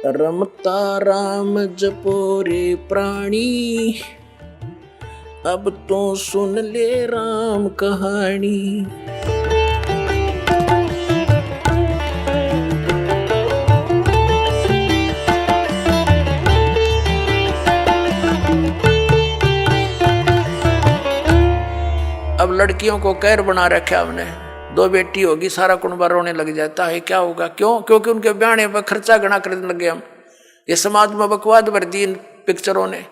रमता राम जपो रे प्राणी, अब तो सुन ले राम कहानी। अब लड़कियों को कैर बना रखा हमने, 2 बेटी होगी सारा कुनबा रोने लग जाता है। क्या होगा? क्यों? क्योंकि उनके ब्याहने पर खर्चा गणा करने लगे हम। ये समाज में बकवाद भर दी इन पिक्चरों ने।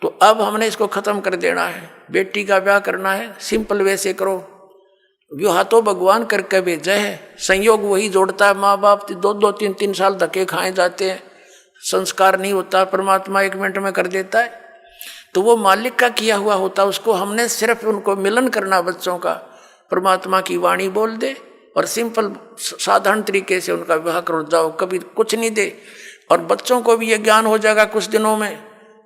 तो अब हमने इसको खत्म कर देना है। बेटी का ब्याह करना है, सिंपल वे से करो। विवाह तो भगवान करके भेजा है, संयोग वही जोड़ता है। माँ बाप 2-2, 3-3 साल धक्के खाए जाते हैं, संस्कार नहीं होता, परमात्मा 1 मिनट में कर देता है। तो वो मालिक का किया हुआ होता, उसको हमने सिर्फ उनको मिलन करना बच्चों का, परमात्मा की वाणी बोल दे और सिंपल साधारण तरीके से उनका विवाह करो जाओ, कभी कुछ नहीं दे। और बच्चों को भी ये ज्ञान हो जाएगा कुछ दिनों में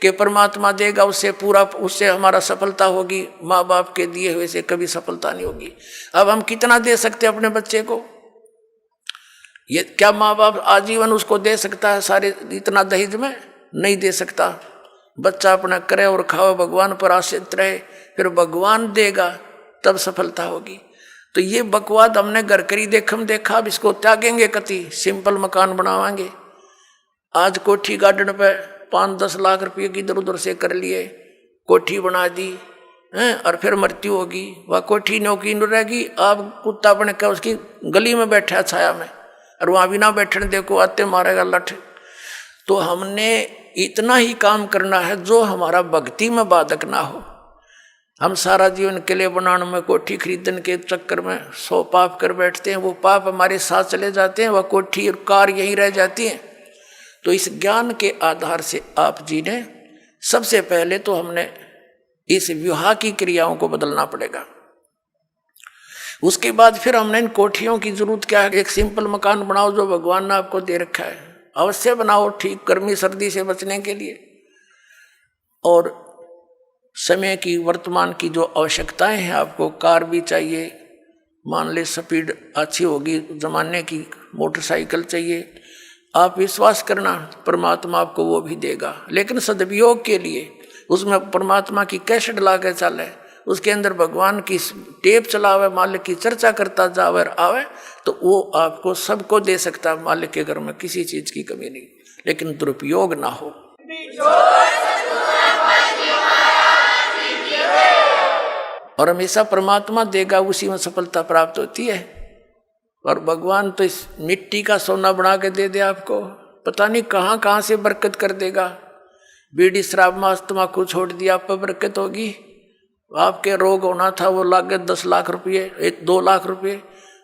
कि परमात्मा देगा, उससे पूरा, उससे हमारा सफलता होगी। माँ बाप के दिए हुए से कभी सफलता नहीं होगी। अब हम कितना दे सकते हैं अपने बच्चे को? ये क्या माँ बाप आजीवन उसको दे सकता है सारे इतना दहेज में? नहीं दे सकता। बच्चा अपना करे और खाओ, भगवान पर आश्रित रहे, फिर भगवान देगा, तब सफलता होगी। तो ये बकवाद हमने घर करी देखम देखा, अब इसको त्यागेंगे कति, सिंपल मकान बनावांगे। आज कोठी गार्डन पे 5-10 लाख रुपये की इधर उधर से कर लिए, कोठी बना दी हैं, और फिर मृत्यु होगी, वह कोठी नौकी न रहेगी। आप कुत्ता बन के उसकी गली में बैठा छाया में, और वहाँ भी ना बैठने देखो, आते मारेगा लठ। तो हमने इतना ही काम करना है जो हमारा भक्ति में बाधक ना हो। हम सारा जीवन किले बनाने में, कोठी खरीदने के चक्कर में 100 पाप कर बैठते हैं। वो पाप हमारे साथ चले जाते हैं, वह कोठी और कार यहीं रह जाती हैं। तो इस ज्ञान के आधार से आप जी ने सबसे पहले तो हमने इस विवाह की क्रियाओं को बदलना पड़ेगा। उसके बाद फिर हमने इन कोठियों की जरूरत क्या है? एक सिंपल मकान बनाओ जो भगवान ने आपको दे रखा है, अवश्य बनाओ, ठीक, गर्मी सर्दी से बचने के लिए। और समय की, वर्तमान की जो आवश्यकताएं हैं, आपको कार भी चाहिए, मान ले स्पीड अच्छी होगी जमाने की, मोटरसाइकिल चाहिए। आप विश्वास करना, परमात्मा आपको वो भी देगा, लेकिन सदुपयोग के लिए उसमें परमात्मा की कैसेट ला के चले, उसके अंदर भगवान की टेप चलावे, मालिक की चर्चा करता जावे आवे, तो वो आपको सबको दे सकता है। मालिक के घर में किसी चीज की कमी नहीं, लेकिन दुरुपयोग ना हो। और हमेशा परमात्मा देगा, उसी में सफलता प्राप्त होती है। और भगवान तो इस मिट्टी का सोना बना के दे दे आपको, पता नहीं कहाँ कहाँ से बरकत कर देगा। बीड़ी शराब मांस तम्बाकू छोड़ दिया, आप पर बरकत होगी। आपके रोग होना था वो लागत 10 लाख रुपये, 2 लाख रुपये,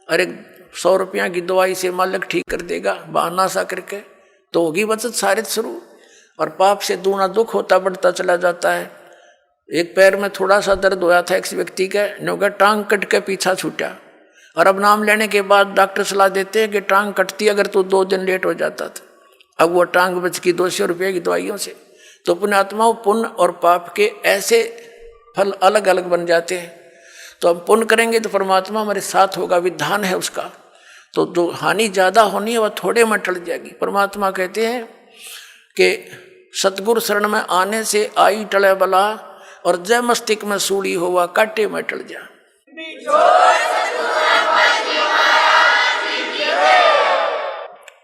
और 100 रुपया की दवाई से मालिक ठीक कर देगा, बहाना सा करके, तो होगी बचत सारे शुरू। और पाप से दूना दुख होता बढ़ता चला जाता है। एक पैर में थोड़ा सा दर्द होया था एक व्यक्ति का, नौका टांग कट के पीछा छूटा, और अब नाम लेने के बाद डॉक्टर सलाह देते हैं कि टांग कटती अगर तो 2 दिन लेट हो जाता था। अब वो टांग बच की 200 रुपये की दवाइयों से। तो पुण्यात्माओं, पुण्य और पाप के ऐसे फल अलग अलग बन जाते हैं। तो हम पुण्य करेंगे तो परमात्मा हमारे साथ होगा, विधान है उसका। तो जो हानि ज़्यादा होनी है वह थोड़े में टल जाएगी। परमात्मा कहते हैं कि सतगुरु शरण में आने से आई टले बला, और जय मस्तिष्क में सूड़ी हो वह काटे में टल जा।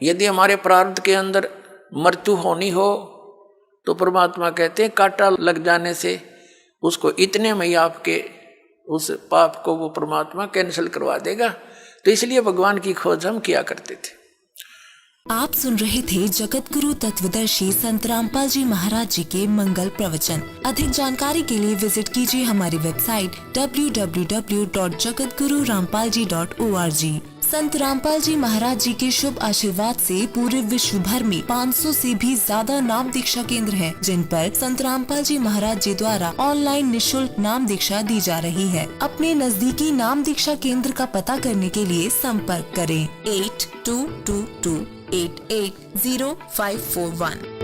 यदि हमारे प्रारब्ध के अंदर मृत्यु होनी हो तो परमात्मा कहते हैं कांटा लग जाने से उसको इतने में ही आपके उस पाप को वो परमात्मा कैंसिल करवा देगा। तो इसलिए भगवान की खोज हम किया करते थे। आप सुन रहे थे जगत गुरु तत्वदर्शी संत रामपाल जी महाराज जी के मंगल प्रवचन। अधिक जानकारी के लिए विजिट कीजिए हमारी वेबसाइट www.jagatgururampalji.org। संत रामपाल जी महाराज जी के शुभ आशीर्वाद से पूरे विश्व भर में 500 से भी ज्यादा नाम दीक्षा केंद्र हैं, जिन पर संत रामपाल जी महाराज जी द्वारा ऑनलाइन निशुल्क नाम दीक्षा दी जा रही है। अपने नजदीकी नाम दीक्षा केंद्र का पता करने के लिए संपर्क करें 8222880541।